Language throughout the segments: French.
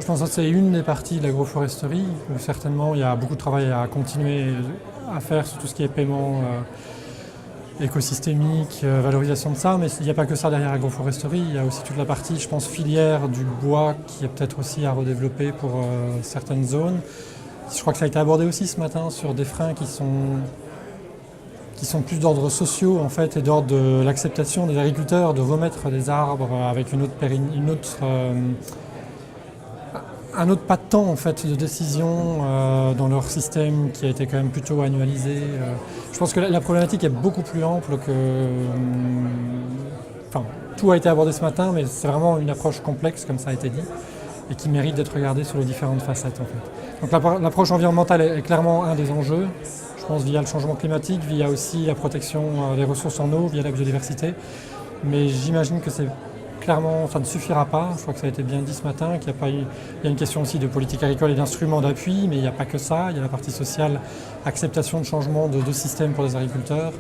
Je pense que c'est une des parties de l'agroforesterie où certainement il y a beaucoup de travail à continuer à faire sur tout ce qui est paiement écosystémique, valorisation de ça, mais il n'y a pas que ça derrière l'agroforesterie, il y a aussi toute la partie, je pense, filière du bois qui est peut-être aussi à redévelopper pour certaines zones. Je crois que ça a été abordé aussi ce matin sur des freins qui sont plus d'ordre sociaux en fait et d'ordre de l'acceptation des agriculteurs de remettre des arbres avec un autre pas de temps en fait de décision dans leur système qui a été quand même plutôt annualisé. Je pense que la problématique est beaucoup plus ample que. Enfin, tout a été abordé ce matin, mais c'est vraiment une approche complexe comme ça a été dit et qui mérite d'être regardée sur les différentes facettes en fait. Donc l'approche environnementale est clairement un des enjeux. Je pense via le changement climatique, via aussi la protection des ressources en eau, via la biodiversité. Mais j'imagine que clairement, ça ne suffira pas. Je crois que ça a été bien dit ce matin, qu'il y a une question aussi de politique agricole et d'instruments d'appui, mais il n'y a pas que ça. Il y a la partie sociale, acceptation de changement de système pour les agriculteurs.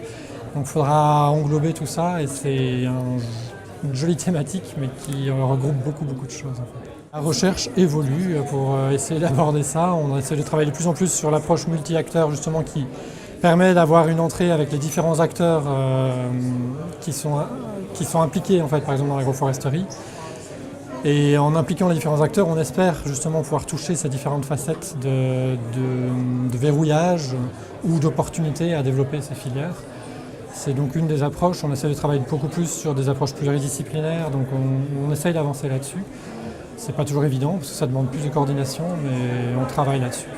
Donc il faudra englober tout ça et c'est une jolie thématique, mais qui regroupe beaucoup de choses. En fait. La recherche évolue pour essayer d'aborder ça. On essaie de travailler de plus en plus sur l'approche multi-acteurs justement qui permet d'avoir une entrée avec les différents acteurs qui sont impliqués en fait, par exemple dans l'agroforesterie. Et en impliquant les différents acteurs, on espère justement pouvoir toucher ces différentes facettes de verrouillage ou d'opportunités à développer ces filières. C'est donc une des approches. On essaie de travailler beaucoup plus sur des approches pluridisciplinaires, donc on essaye d'avancer là-dessus. C'est pas toujours évident parce que ça demande plus de coordination, mais on travaille là-dessus.